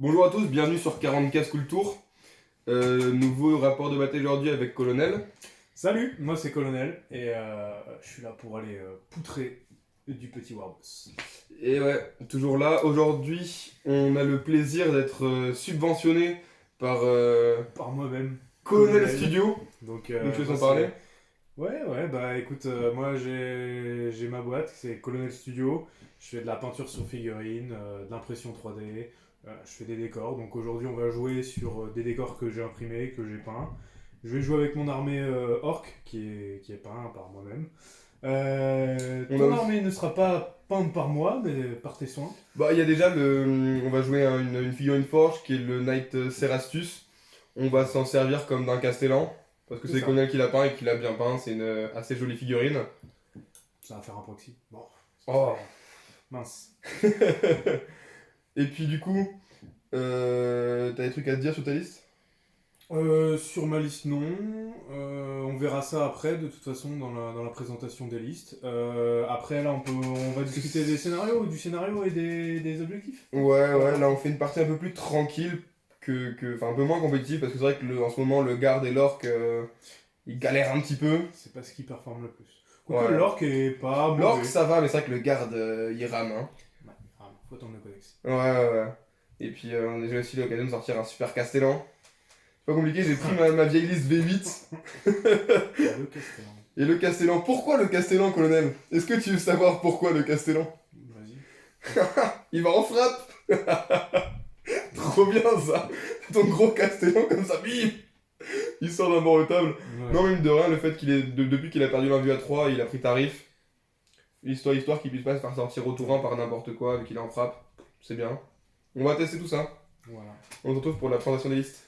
Bonjour à tous, bienvenue sur 40K School Tour. Nouveau rapport de bataille aujourd'hui avec Colonel. Salut, moi c'est Colonel et je suis là pour aller poutrer du petit Warboss. Et ouais, toujours là. Aujourd'hui, on a le plaisir d'être subventionné par Par moi-même. Colonel Colonel. Studio. Donc Donc je vais moi, s'en parler. Ouais, bah écoute, moi j'ai ma boîte, c'est Colonel Studio. Je fais de la peinture sur figurines, de l'impression 3D, je fais des décors. Donc aujourd'hui on va jouer sur des décors que j'ai imprimés, que j'ai peints. Je vais jouer avec mon armée orc qui est peint par moi-même. Ton armée ne sera pas peinte par moi, mais par tes soins. Bah, il y a déjà on va jouer une figurine forge qui est le Knight Serastus. On va s'en servir comme d'un Castellan. Parce que C'est c'est ça. Colonel qui l'a peint et qui l'a bien peint. C'est une assez jolie figurine. Ça va faire un proxy. Bon. Oh. Mince. Et puis du coup, t'as des trucs à te dire sur ta liste? Sur ma liste, non. On verra ça après, de toute façon, dans la présentation des listes. Après, là, on va discuter du scénario et des objectifs. Ouais, là on fait une partie un peu plus tranquille, enfin un peu moins compétitive, parce que c'est vrai que en ce moment le garde et l'orc, ils galèrent un petit peu. C'est pas ce qui performe le plus. Quoique Ouais. l'orc est pas mauvais. L'orc ça va, mais c'est vrai que le garde, il rame, hein. Ouais, faut attendre le codex. Ouais. Et puis on a déjà aussi l'occasion de sortir un super Castellan. C'est pas compliqué, j'ai pris ma vieille liste V8. Le Castellan. Et le Castellan, pourquoi le Castellan, colonel? Est-ce que tu veux savoir pourquoi le Castellan? Vas-y. Il va en frappe. Trop bien ça. Ton gros Castellan comme ça, bim. Il sort d'un bord de table. Ouais. Non, même de rien, le fait qu'il est depuis qu'il a perdu l'invue à 3, il a pris tarif. Histoire qu'il puisse pas se faire sortir au tour 1 par n'importe quoi, vu qu'il est en frappe. C'est bien. On va tester tout ça. Voilà. On se retrouve pour la présentation des listes.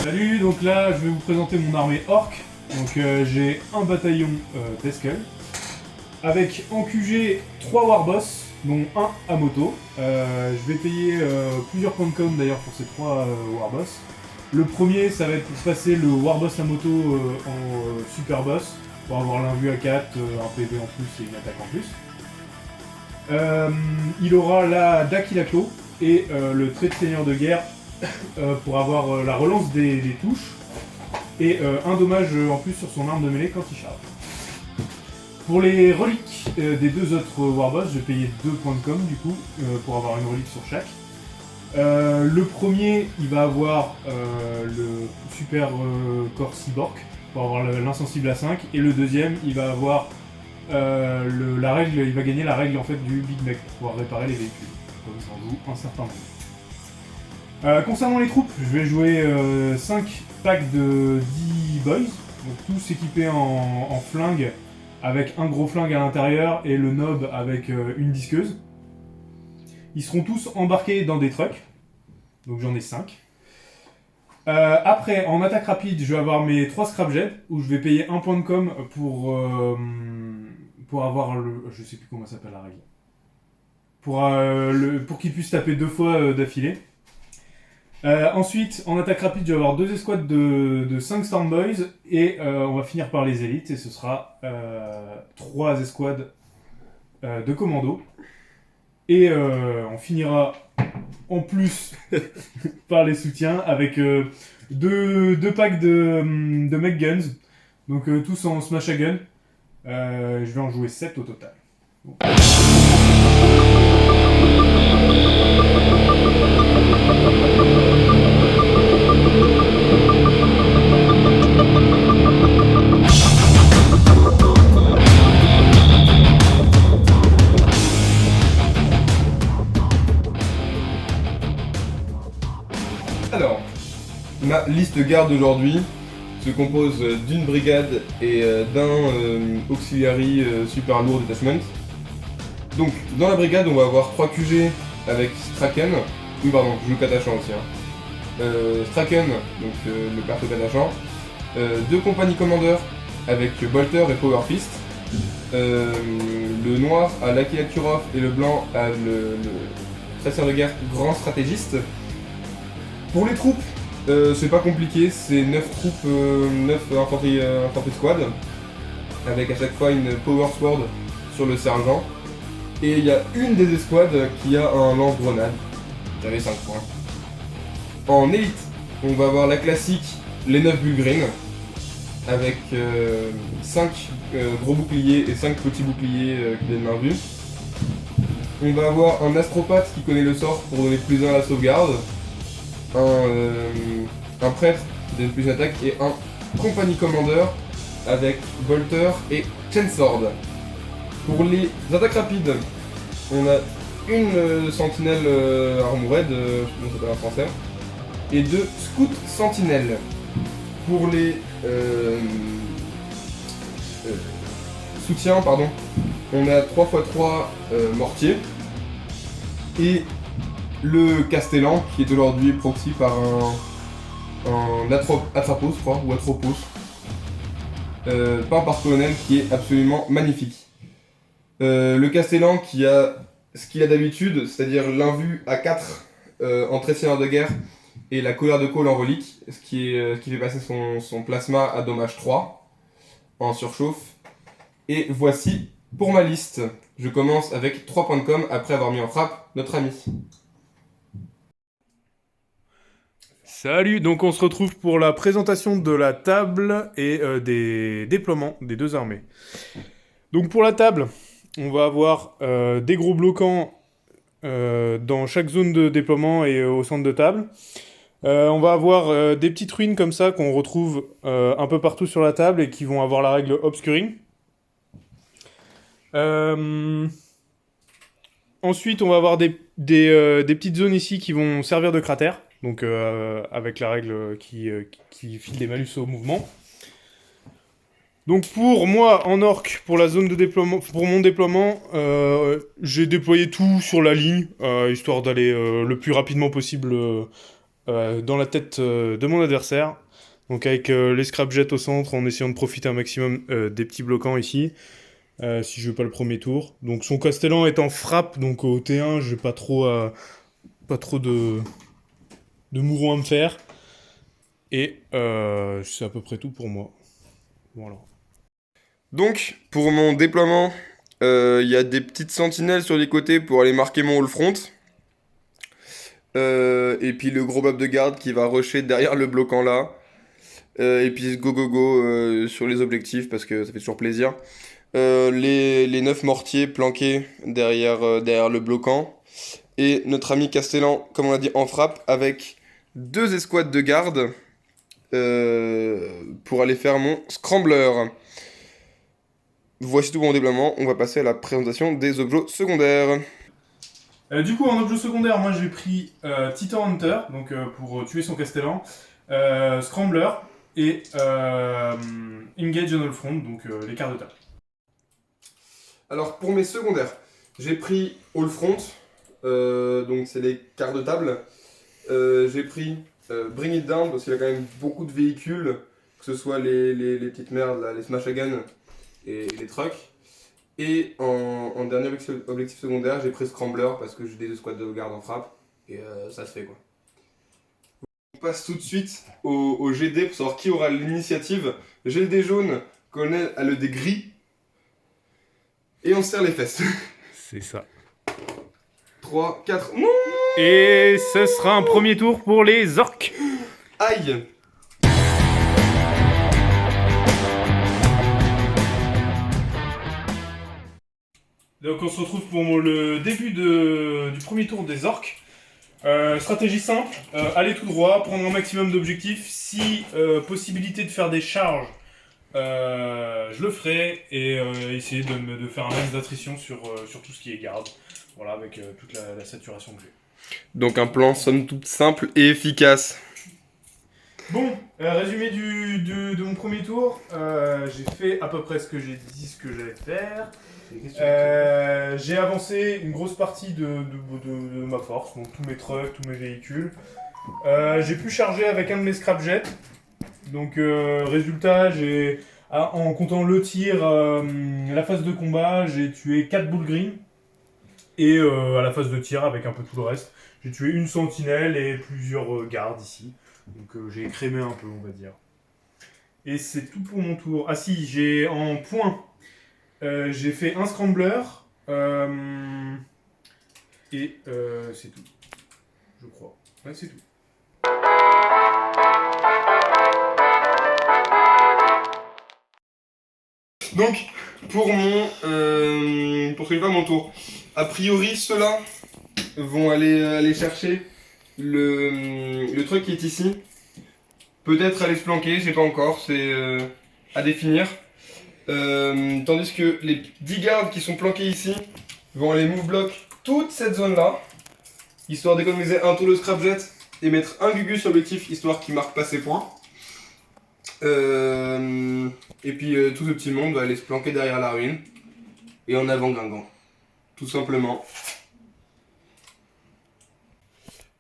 Salut, donc là je vais vous présenter mon armée orc. Donc j'ai un bataillon Teskel avec en QG 3 Warboss, dont un à moto. Je vais payer plusieurs points de com d'ailleurs pour ces 3 Warboss. Le premier, ça va être pour se passer le Warboss à moto en Super Boss, pour avoir l'invue à 4, un PV en plus et une attaque en plus. Il aura la Dakilaklo et le trait de seigneur de guerre pour avoir la relance des touches et un dommage en plus sur son arme de mêlée quand il charge. Pour les reliques des 2 autres Warboss, je vais payer 2 points de com du coup pour avoir une relique sur chaque. Le premier, il va avoir le super corps cyborg pour avoir l'insensible à 5 et le deuxième, il va avoir la règle, il va gagner la règle en fait du Big Mech pour pouvoir réparer les véhicules. Comme ça en joue un certain nombre. Concernant les troupes, je vais jouer 5 packs de 10 boys, donc tous équipés en flingue, avec un gros flingue à l'intérieur et le nob avec une disqueuse. Ils seront tous embarqués dans des trucks, donc j'en ai 5. Après, en attaque rapide, je vais avoir mes 3 scrapjets, où je vais payer 1 point de com pour avoir le... Je sais plus comment s'appelle la règle. Pour qu'ils puissent taper 2 fois d'affilée. Ensuite, en attaque rapide, je vais avoir 2 escouades de 5 Stormboys et on va finir par les élites et ce sera 3 escouades de commandos. Et on finira en plus par les soutiens avec 2 packs de mech guns, donc tous en smash à gun. Je vais en jouer 7 au total. Bon. Alors, ma liste garde aujourd'hui se compose d'une brigade et d'un auxiliary super lourd detachment. Donc dans la brigade on va avoir 3 QG avec Straken, oui pardon, je joue Katachan aussi. Straken, donc le perso Katachan, 2 compagnies commandeurs avec Bolter et Power Fist. Le noir a Lucky Akurov et le blanc a le chasseur de guerre grand stratégiste. Pour les troupes, c'est pas compliqué, c'est 9 troupes, 9 infanterie squad, avec à chaque fois une Power Sword sur le sergent. Et il y a une des escouades qui a un lance-grenade, j'avais 5 points. En élite, on va avoir la classique, les 9 Bulgreen, avec 5 gros boucliers et 5 petits boucliers qui donnent main vue. On va avoir un astropathe qui connaît le sort pour donner plus 1 à la sauvegarde, un prêtre qui donne plus d'attaque et un compagnie commandeur avec Bolter et Chainsword. Pour les attaques rapides, on a une sentinelle armored, comment ça s'appelle en français, et 2 scouts sentinelles. Pour les soutiens, pardon, on a 3x3 mortiers et le Castellan qui est aujourd'hui proxy par un Atropos, je crois, ou Atropos, peint par colonel qui est absolument magnifique. Le Castellan qui a ce qu'il a d'habitude, c'est-à-dire l'invue à 4 en trait seigneur de guerre et la colère de Cole en relique, ce qui fait passer son plasma à dommage 3 en surchauffe. Et voici pour ma liste. Je commence avec 3 points de com après avoir mis en frappe notre ami. Salut, donc on se retrouve pour la présentation de la table et des déploiements des 2 armées. Donc pour la table, on va avoir des gros bloquants dans chaque zone de déploiement et au centre de table. On va avoir des petites ruines comme ça qu'on retrouve un peu partout sur la table et qui vont avoir la règle obscuring. Ensuite, on va avoir des petites zones ici qui vont servir de cratères, donc avec la règle qui file des malus au mouvement. Donc pour moi, en orc, pour la zone de déploiement, pour mon déploiement, j'ai déployé tout sur la ligne, histoire d'aller le plus rapidement possible dans la tête de mon adversaire. Donc avec les scrapjets au centre, en essayant de profiter un maximum des petits bloquants ici. Si je veux pas le premier tour. Donc son Castellan est en frappe, donc au T1, j'ai pas trop de mouvements à me faire. Et c'est à peu près tout pour moi. Voilà. Donc, pour mon déploiement, il y a des petites sentinelles sur les côtés pour aller marquer mon hall front. Et puis le gros bob de garde qui va rusher derrière le bloquant là. Et puis go go go sur les objectifs parce que ça fait toujours plaisir. Les 9 mortiers planqués derrière le bloquant. Et notre ami Castellan, comme on l'a dit, en frappe avec 2 escouades de garde pour aller faire mon scrambler. Voici tout pour mon déploiement, on va passer à la présentation des objets secondaires. Du coup, en objet secondaire, moi j'ai pris Titan Hunter, donc pour tuer son Castellan, Scrambler et Engage on All Front, donc les quarts de table. Alors pour mes secondaires, j'ai pris All Front, donc c'est les quarts de table. J'ai pris Bring It Down parce qu'il y a quand même beaucoup de véhicules, que ce soit les petites merdes, là, les Smash Hagan et les trucks. Et en dernier objectif secondaire, j'ai pris Scrambler parce que j'ai des 2 squads de garde en frappe et ça se fait quoi. On passe tout de suite au GD pour savoir qui aura l'initiative. J'ai le dé jaune, Colonel a le dé gris et on se serre les fesses. C'est ça. 3, 4, non. Et ce sera un premier tour pour les orques. Aïe. Donc on se retrouve pour le début du premier tour des orques. Stratégie simple, aller tout droit, prendre un maximum d'objectifs. Si possibilité de faire des charges, je le ferai. Et essayer de faire un max d'attrition sur tout ce qui est garde. Voilà, avec toute la saturation que j'ai. Donc un plan somme toute simple et efficace. Bon, résumé de mon premier tour. J'ai fait à peu près ce que j'ai dit, ce que j'allais faire. J'ai avancé une grosse partie de ma force, donc tous mes trucks, tous mes véhicules. J'ai pu charger avec un de mes scrapjets. Donc résultat, en comptant le tir, la phase de combat, j'ai tué 4 boules green. Et à la phase de tir, avec un peu tout le reste, j'ai tué une sentinelle et plusieurs gardes ici. Donc j'ai écrémé un peu, on va dire. Et c'est tout pour mon tour. Ah si, j'ai en points, j'ai fait un scrambler. Et c'est tout, je crois. Ouais, c'est tout. Donc, pour celui pas mon tour, a priori, ceux-là vont aller chercher le truc qui est ici. Peut-être aller se planquer, je sais pas encore, c'est à définir. Tandis que les 10 gardes qui sont planqués ici vont aller move block toute cette zone-là, histoire d'économiser un tour de scrapjet et mettre un Gugus sur l'objectif, histoire qu'il marque pas ses points. Et puis tout ce petit monde va aller se planquer derrière la ruine et en avant Guingamp, tout simplement.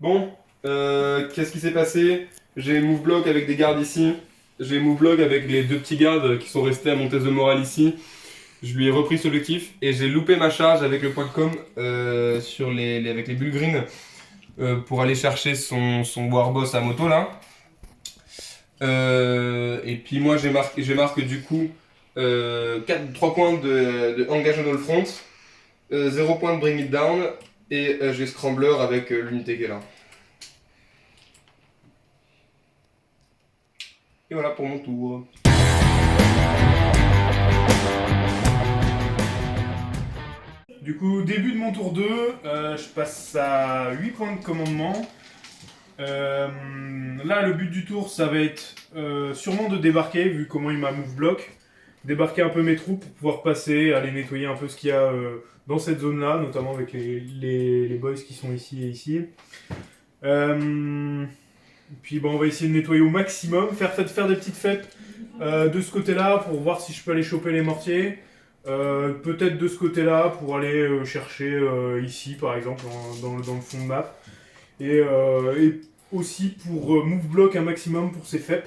Bon, qu'est-ce qui s'est passé? J'ai move block avec des gardes ici, j'ai move block avec les 2 petits gardes qui sont restés à mon test de morale ici. Je lui ai repris ce objectif et j'ai loupé ma charge avec le point de com avec les bulles green pour aller chercher son warboss à moto là. Et puis moi je marque du coup 3 points de engage on all front, 0 points de bring it down et j'ai scrambler avec l'unité qui est là. Et voilà pour mon tour. Du coup, début de mon tour 2, je passe à 8 points de commandement. Là, le but du tour, ça va être sûrement de débarquer, vu comment il m'a move block. Débarquer un peu mes troupes pour pouvoir passer, aller nettoyer un peu ce qu'il y a dans cette zone-là, notamment avec les boys qui sont ici et ici. Puis on va essayer de nettoyer au maximum, faire des petites fêtes de ce côté-là pour voir si je peux aller choper les mortiers. Peut-être de ce côté-là pour aller chercher ici par exemple dans le fond de map. Et aussi pour move block un maximum pour ses FEP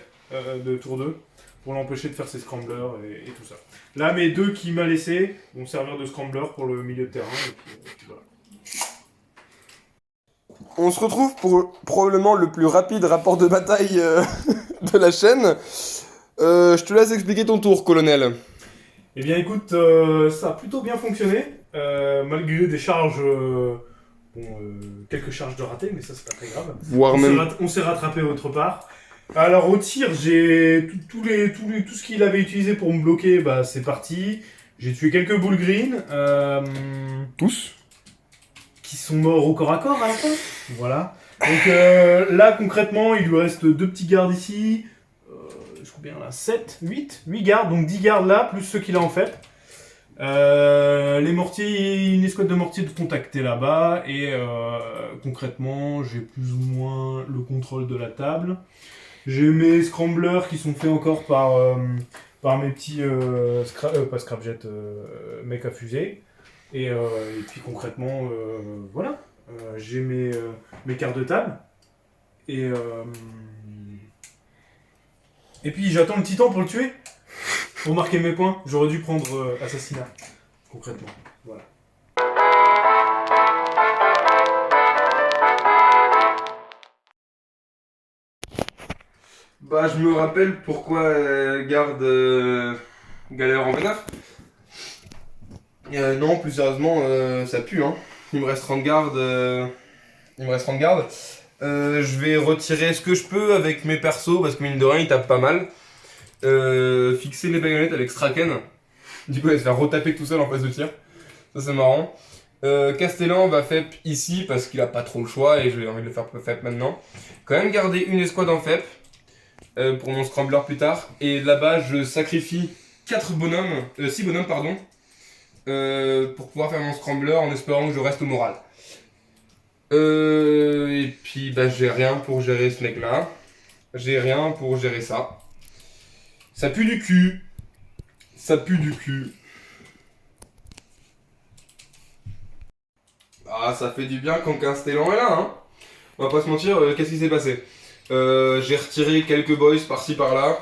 de tour 2 pour l'empêcher de faire ses scramblers et tout ça. Là mes 2 qui m'a laissé vont servir de scrambler pour le milieu de terrain et puis voilà. On se retrouve pour probablement le plus rapide rapport de bataille de la chaîne. Je te laisse expliquer ton tour, colonel. Eh bien écoute, ça a plutôt bien fonctionné, malgré des charges, quelques charges de raté, mais ça c'est pas très grave. On s'est rattrapé autre part. Alors au tir, j'ai tout ce qu'il avait utilisé pour me bloquer, bah c'est parti. J'ai tué quelques boules green. Tous qui sont morts au corps à corps à la fin. Voilà. Donc là concrètement, il lui reste 2 petits gardes ici. Je crois bien là, 8 gardes, donc 10 gardes là, plus ceux qu'il a en fait. Les mortiers, une escouade de mortiers de contacter là-bas, et concrètement, j'ai plus ou moins le contrôle de la table. J'ai mes scramblers qui sont faits encore par mes petits, pas scrapjet, mecs à fusée. Et puis concrètement, voilà, j'ai mes cartes de table. Et puis j'attends le titan pour le tuer, pour marquer mes points. J'aurais dû prendre assassinat, concrètement. Voilà. Bah je me rappelle pourquoi garde galère en V9. Non, plus sérieusement, ça pue hein. Il me reste 30 gardes. Je vais retirer ce que je peux avec mes persos parce que mine de rien ils tapent pas mal. Fixer les baïonnettes avec Straken. Du coup, elle va se faire retaper tout seul en phase de tir. Ça, c'est marrant. Castellan va FEP ici parce qu'il a pas trop le choix et j'ai envie de le faire FEP maintenant. Quand même garder une escouade en FEP pour mon scrambler plus tard. Et là-bas, je sacrifie 6 bonhommes, pardon, pour pouvoir faire mon scrambler en espérant que je reste au moral. Et puis, bah, j'ai rien pour gérer ce mec-là. j'ai rien pour gérer ça. Ça pue du cul. Ça pue du cul. Ah, ça fait du bien quand Castellan est là, hein. On va pas se mentir, qu'est-ce qui s'est passé? J'ai retiré quelques boys par-ci par-là.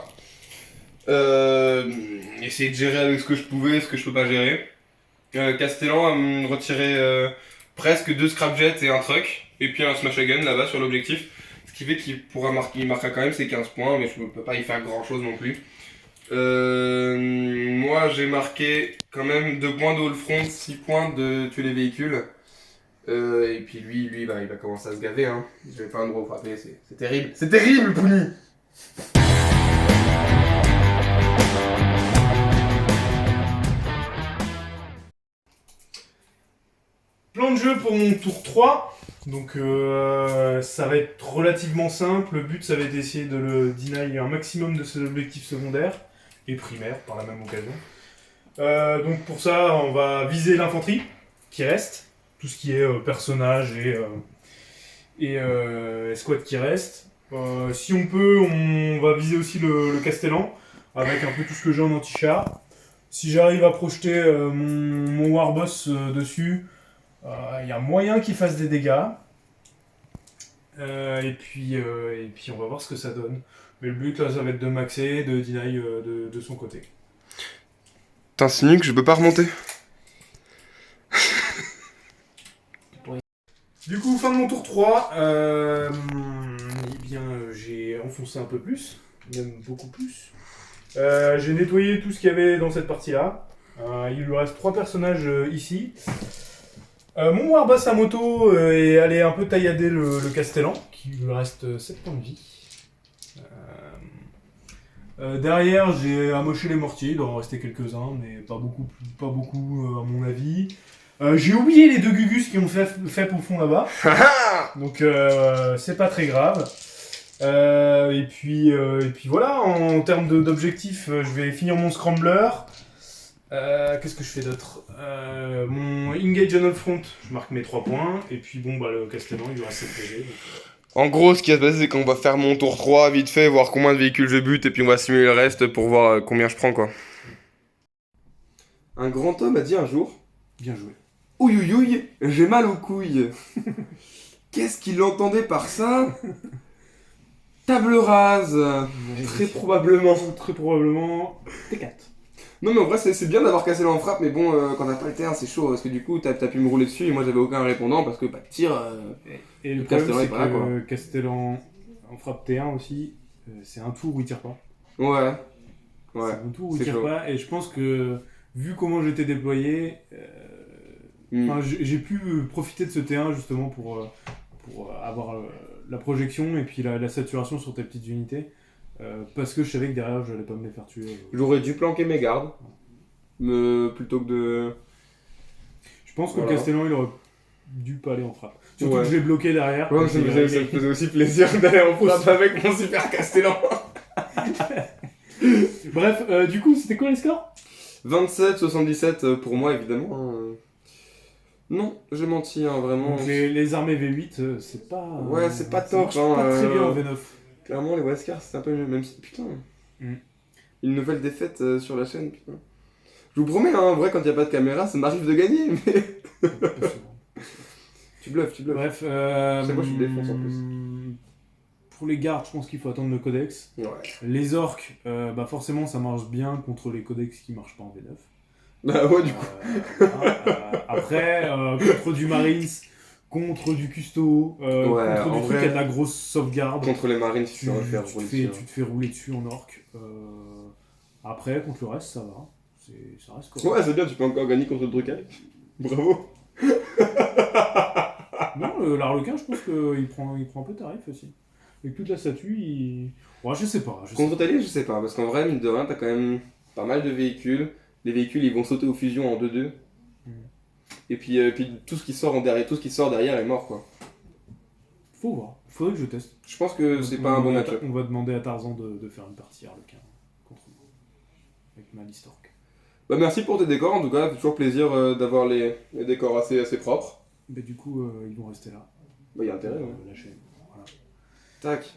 Essayé de gérer avec ce que je pouvais, ce que je peux pas gérer. Castellan a retiré presque 2 scrapjets et un truck. Et puis un smash gun là-bas sur l'objectif. Ce qui fait qu'il pourra marquer, il marquera quand même ses 15 points, mais je peux pas y faire grand-chose non plus. Moi j'ai marqué quand même 2 points de all front, 6 points de tuer les véhicules. Et puis lui bah, il va commencer à se gaver, hein. Je vais pas un gros frapper, c'est terrible. C'est terrible, Pouni! Plan de jeu pour mon tour 3. Donc ça va être relativement simple. Le but, ça va être d'essayer de le deny un maximum de ses objectifs secondaires et primaires par la même occasion. Donc pour ça, on va viser l'infanterie qui reste. Tout ce qui est personnage et escouade qui reste. Si on peut, on va viser aussi le Castellan avec un peu tout ce que j'ai en anti-char. Si j'arrive à projeter mon Warboss dessus, il y a moyen qu'il fasse des dégâts. Et puis on va voir ce que ça donne. Mais le but là, ça va être de maxer, de deny de son côté. T'insinues que je peux pas remonter? Du coup, fin de mon tour 3, j'ai enfoncé un peu plus, même beaucoup plus. J'ai nettoyé tout ce qu'il y avait dans cette partie-là. Il lui reste 3 personnages ici. Mon Warboss à moto est allé un peu taillader le Castellan, qui lui reste 7 points de vie. Derrière, j'ai amoché les mortiers, il doit en rester quelques-uns, mais pas beaucoup à mon avis. J'ai oublié les 2 Gugus qui ont fait au fond là-bas. Donc c'est pas très grave. Et puis voilà, en termes d'objectifs, je vais finir mon Scrambler. Qu'est-ce que je fais d'autre? Mon Engage on all front, je marque mes 3 points. Et puis bon, bah le Castellan, il lui reste 7 PG. En gros, ce qui va se passer, c'est qu'on va faire mon tour 3 vite fait, voir combien de véhicules je bute, et puis on va simuler le reste pour voir combien je prends, quoi. Un grand homme a dit un jour... Bien joué. Ouïe ouïe ouïe, j'ai mal aux couilles. Qu'est-ce qu'il entendait par ça? Table rase. Très probablement. Très probablement T4. Non mais en vrai c'est bien d'avoir cassé en frappe, mais bon quand t'as pas le terrain c'est chaud parce que du coup t'as pu me rouler dessus et moi j'avais aucun répondant parce que pas de tir. Et le Castellan problème est pas là, quoi. c'est que Castellan en frappe T1 aussi, c'est un tour où il tire pas. Ouais. C'est un tour où il c'est tire chaud. pas et je pense que vu comment j'étais déployé, j'ai pu profiter de ce T1 justement pour avoir la projection et puis la saturation sur tes petites unités. Parce que je savais que derrière je n'allais pas me les faire tuer. J'aurais dû planquer mes gardes. Plutôt que de... Je pense que Voilà. le Castellan il aurait dû pas aller en frappe. Surtout Ouais. que je l'ai bloqué derrière. Ouais, ça me faisait aussi plaisir d'aller en frappe avec mon super Castellan. Bref, du coup c'était quoi les scores? 27-77 pour moi évidemment. Hein. Non, j'ai menti, hein, vraiment. Donc les armées V8 c'est pas... Ouais, c'est pas top, ça marche hein, pas très bien en V9. Clairement, les Wildcars, c'est un peu mieux, même si... Putain. Une nouvelle défaite sur la chaîne, putain. Je vous promets, hein, en vrai, quand il n'y a pas de caméra, ça m'arrive de gagner, mais... Tu bluffes. Bref, C'est moi, je suis défonce en plus. Pour les gardes, je pense qu'il faut attendre le codex. Ouais. Les orques, bah forcément, ça marche bien contre les codex qui marchent pas en V9. Bah ouais, du coup. Après, contre du Marines, contre du Custo, contre du truc qui a de la grosse sauvegarde. Contre les Marines, tu tu vas faire rouler dessus. te fais rouler dessus en orque. Après, contre le reste, ça va. Ça reste correct. Ouais, c'est bien, tu peux encore gagner contre le Drukhal. Bravo. Non, l'Arlequin, je pense qu'il prend un peu tarif aussi. Avec toute la statue, il... Ouais, je sais pas. Contre Thalia, je sais pas, parce qu'en vrai, mine de rien, t'as quand même pas mal de véhicules. Les véhicules, ils vont sauter aux fusions en 2-2. Et puis tout ce qui sort derrière est mort, quoi. Faut voir. Faudrait que je teste. Je pense que c'est pas un bon match-up. On va demander à Tarzan de faire une partie Arlequin contre moi. Avec ma Listork. Bah merci pour tes décors, en tout cas, c'est toujours plaisir d'avoir les décors assez propres. Bah du coup, ils vont rester là. Bah y a intérêt, ouais. La chaîne. Voilà. Tac.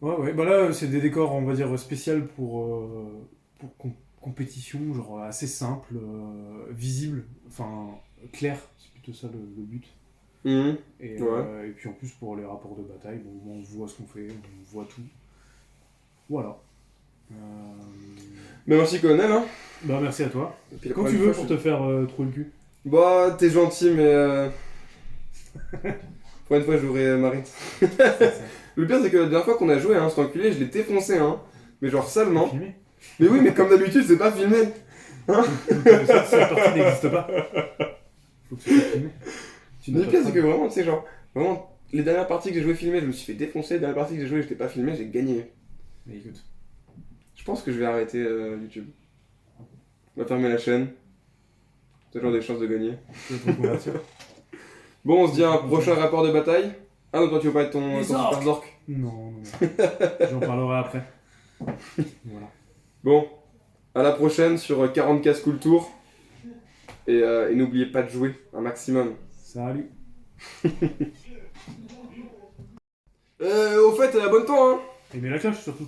Ouais, bah là, c'est des décors, on va dire, spéciaux pour compétition, genre assez simple, visible, enfin, clair, c'est plutôt ça le but. Mhm. Et, Ouais. et puis en plus, pour les rapports de bataille, bon, on voit ce qu'on fait, on voit tout. Voilà. Euh, Mais merci colonel, hein. Bah, merci à toi. Et puis la Quand tu prochaine veux fois, pour te faire trouer le cul. Bah, t'es gentil, mais pour une fois, j'aurai Marine. Le pire, c'est que la dernière fois qu'on a joué, hein, cet enculé, je l'ai défoncé, hein. Mais genre salement. Filmé. Mais oui, mais comme d'habitude, c'est pas filmé. Cette partie n'existe pas. Faut que tu sois filmé. Tu Mais n'as le pas pire, de c'est que preuve. vraiment, tu sais, genre, vraiment, les dernières parties que j'ai joué filmées, je me suis fait défoncer. Les dernières parties que j'ai joué, j'étais pas filmé, j'ai gagné. Mais écoute. Je pense que je vais arrêter YouTube. On va fermer la chaîne. C'est genre des chances de gagner. Tu veux te reconvertir. Bon, on se dit à un prochain rapport de bataille. Ah non, toi, tu veux pas être ton Les super zork. Non. J'en parlerai après. Voilà. Bon, à la prochaine sur 40K School Tour. Et n'oubliez pas de jouer un maximum. Salut. Au fait, abonne-toi, hein. Et mets la cloche surtout.